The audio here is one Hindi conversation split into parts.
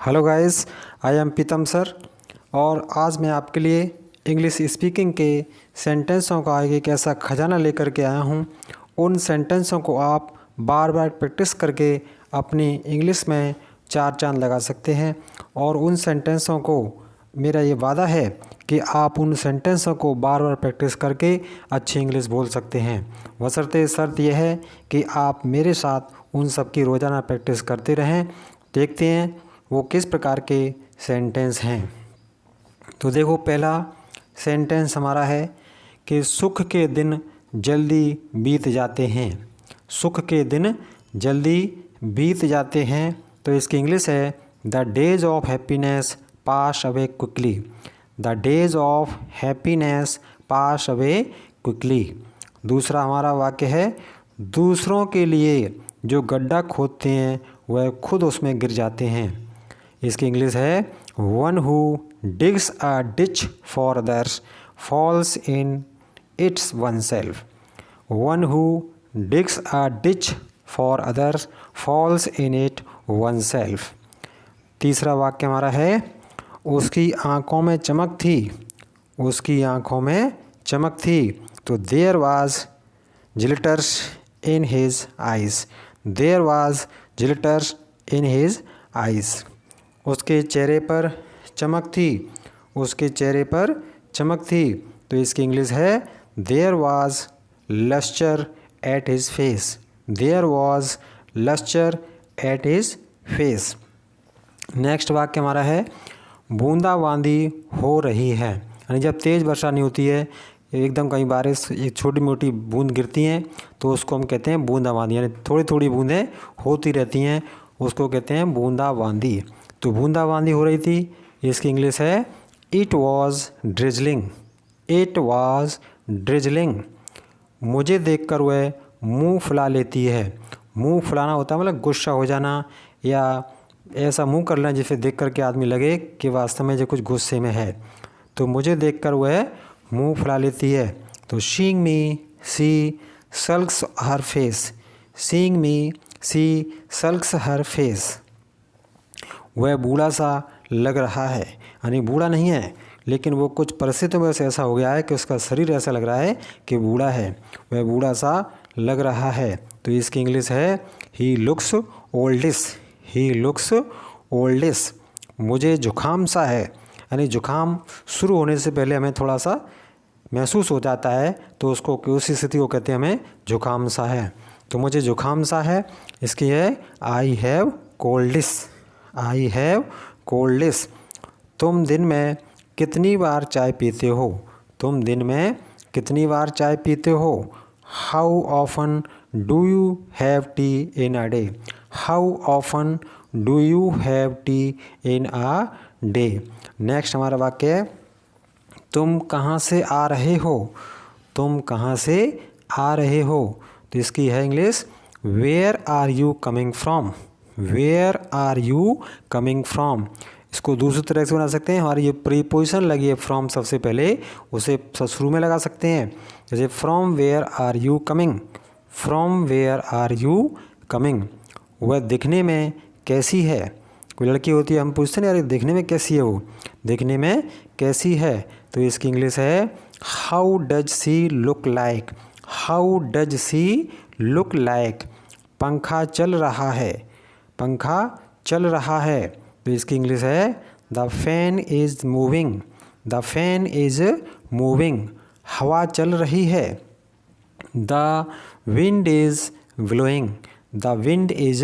Hello guys, I am Pritam sir. और आज मैं आपके लिए इंग्लिश स्पीकिंग के सेंटेंसों का एक ऐसा खजाना लेकर के आया हूँ। उन सेंटेंसों को आप बार बार प्रैक्टिस करके अपनी इंग्लिश में चार चांद लगा सकते हैं। और उन सेंटेंसों को मेरा ये वादा है कि आप उन सेंटेंसों को बार बार प्रैक्टिस करके अच्छी इंग्लिश बोल सकते हैं। बशर्ते शर्त यह है कि आप मेरे साथ उन सब की रोज़ाना प्रैक्टिस करते रहें। देखते हैं वो किस प्रकार के सेंटेंस हैं। तो देखो, पहला सेंटेंस हमारा है कि सुख के दिन जल्दी बीत जाते हैं। सुख के दिन जल्दी बीत जाते हैं। तो इसकी इंग्लिश है the days of happiness pass away quickly. The days of happiness pass away quickly. दूसरा हमारा वाक्य है दूसरों के लिए जो गड्ढा खोदते हैं वह खुद उसमें गिर जाते हैं। इसकी इंग्लिश है one who digs a ditch for others falls in its one self. One who digs a ditch for others falls in it one self. तीसरा वाक्य हमारा है उसकी आंखों में चमक थी। उसकी आंखों में चमक थी। तो there was glitters in his eyes. There was glitters in his eyes. उसके चेहरे पर चमक थी। उसके चेहरे पर चमक थी। तो इसकी इंग्लिश है There was luster at his face. There was luster at his face. Next वाक्य हमारा है बूंदाबांदी हो रही है। यानी जब तेज़ वर्षा नहीं होती है, एकदम कहीं बारिश एक छोटी मोटी बूंद गिरती हैं तो उसको हम कहते हैं बूंदाबांदी। यानी थोड़ी थोड़ी बूंदें होती रहती हैं, उसको कहते हैं बूंदाबांदी। तो बूंदाबांदी हो रही थी। इसकी इंग्लिश है it was drizzling. It was drizzling. मुझे देखकर वह मुंह फुला लेती है। मुंह फुलाना होता है मतलब गुस्सा हो जाना, या ऐसा मुंह कर लेना जिसे देख कर के आदमी लगे कि वास्तव में जो कुछ गुस्से में है। तो मुझे देखकर वह मुंह फुला लेती है। तो सीइंग मी सी सल्क्स हर फेस। सीइंग मी सी सल्क्स हर फेस। वह बूढ़ा सा लग रहा है। यानी बूढ़ा नहीं है, लेकिन वो कुछ परिस्थितियों में से ऐसा हो गया है कि उसका शरीर ऐसा लग रहा है कि बूढ़ा है। वह बूढ़ा सा लग रहा है। तो इसकी इंग्लिश है ही लुक्स ओल्डिस। He looks ओल्डिस। मुझे जुकाम सा है। यानी जुकाम शुरू होने से पहले हमें थोड़ा सा महसूस हो जाता है, तो उसको उसी स्थिति को कहते हैं हमें जुकाम सा है। तो मुझे जुकाम सा है। इसकी है आई हैव कोल्डिस। I have कोल्डिस। तुम दिन में कितनी बार चाय पीते हो। तुम दिन में कितनी बार चाय पीते हो। How often do you have T in a day. How often do you have T in a day. Next हमारा वाक्य है तुम कहाँ से आ रहे हो। तुम कहाँ से आ रहे हो। तो इसकी है English where are you coming from. Where are you coming from. इसको दूसरी तरह से बना सकते हैं। हमारी ये प्रीपोजिशन लगी है फ्रॉम सबसे पहले, उसे शुरू में लगा सकते हैं। जैसे from where are you coming. From where are you coming. वह दिखने में कैसी है। कोई लड़की होती है, हम पूछते हैं यार दिखने में कैसी है, वो दिखने में कैसी है। तो इसकी इंग्लिश है how does see look like. How does see look like. पंखा चल रहा है। पंखा चल रहा है। तो इसकी इंग्लिश है the fan is moving. The fan is moving. हवा चल रही है। The wind is blowing. The wind is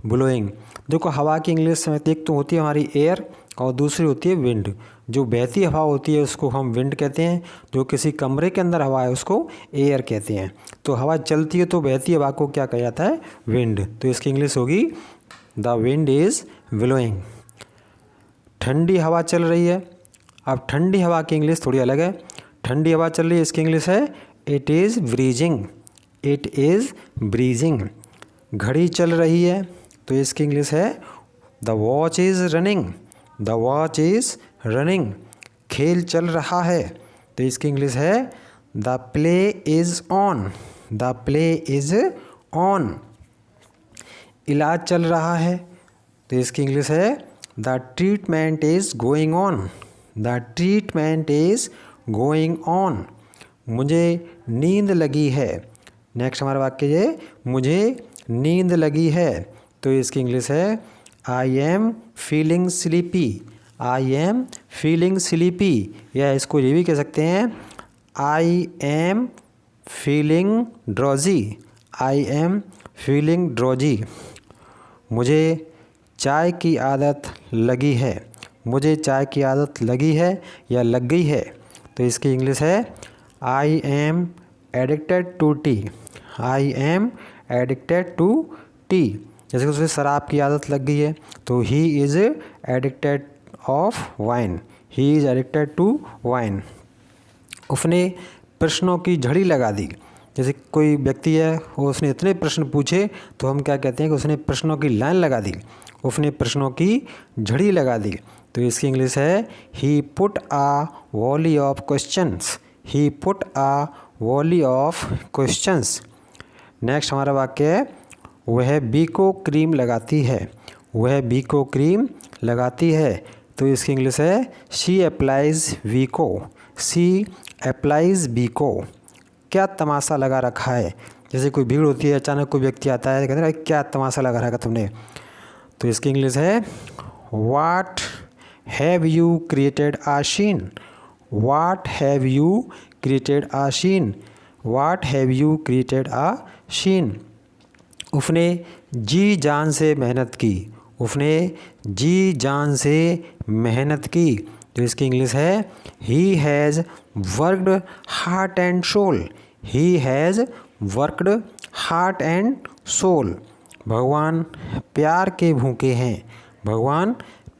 blowing. देखो, हवा की इंग्लिश में एक तो होती है हमारी एयर और दूसरी होती है विंड। जो बहती हवा होती है उसको हम विंड कहते हैं। जो किसी कमरे के अंदर हवा है उसको एयर कहते हैं। तो हवा चलती है तो बहती हवा को क्या कहा जाता है, विंड। तो इसकी इंग्लिश होगी द विंड इज ब्लोइंग। ठंडी हवा चल रही है। अब ठंडी हवा की इंग्लिश थोड़ी अलग है। ठंडी हवा चल रही है, इसकी इंग्लिश है it is bridging. It is bridging. घड़ी चल रही है, तो इसकी इंग्लिश है the watch is running. The watch is running. खेल चल रहा है, तो इसकी इंग्लिश है the play is on. The play is on. इलाज चल रहा है, तो इसकी इंग्लिश है the treatment is going on. The treatment is going on. मुझे नींद लगी है। नेक्स्ट हमारा वाक्य ये, मुझे नींद लगी है। तो इसकी इंग्लिश है I am feeling sleepy. I am feeling sleepy, या इसको ये भी कह सकते हैं I am feeling drowsy. I am feeling drowsy. मुझे चाय की आदत लगी है। मुझे चाय की आदत लगी है या लग गई है। तो इसकी इंग्लिश है I am addicted to tea. I am addicted to tea. जैसे कि उसे शराब की आदत लग गई है, तो he is addicted of wine. He is addicted to wine. उसने प्रश्नों की झड़ी लगा दी। जैसे कोई व्यक्ति है, वो उसने इतने प्रश्न पूछे तो हम क्या कहते हैं कि उसने प्रश्नों की लाइन लगा दी, उसने प्रश्नों की झड़ी लगा दी। तो इसकी इंग्लिश है he put a volley of questions. He put a volley of questions. Next हमारा वाक्य है वह बीको क्रीम लगाती है। वह बीको क्रीम लगाती है। तो इसकी इंग्लिश है she applies Vicco. She applies Vicco. क्या तमाशा लगा रखा है। जैसे कोई भीड़ होती है, अचानक कोई व्यक्ति आता है, कहते हैं क्या तमाशा लगा रखा तुमने। तो इसकी इंग्लिश है what have you created a scene. What have you created a scene. What have you created a scene. उसने जी जान से मेहनत की। उसने जी जान से मेहनत की। तो इसकी इंग्लिश है he has worked heart and soul. He has worked heart and soul. भगवान प्यार के भूखे हैं। भगवान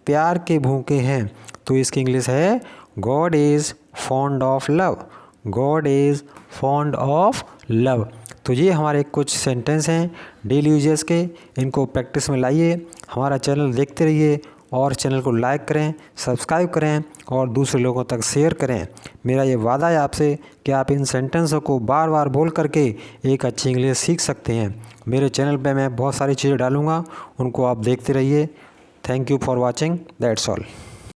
प्यार के भूखे हैं। तो इसकी इंग्लिश है God is fond of love. God is fond of love. तो ये हमारे कुछ सेंटेंस हैं डेली यूजेस के, इनको प्रैक्टिस में लाइए। हमारा चैनल देखते रहिए और चैनल को लाइक करें, सब्सक्राइब करें और दूसरे लोगों तक शेयर करें। मेरा ये वादा है आपसे कि आप इन सेंटेंसों को बार बार बोल करके एक अच्छी इंग्लिश सीख सकते हैं। मेरे चैनल पे मैं बहुत सारी चीज़ें डालूँगा, उनको आप देखते रहिए। Thank you for watching. That's all.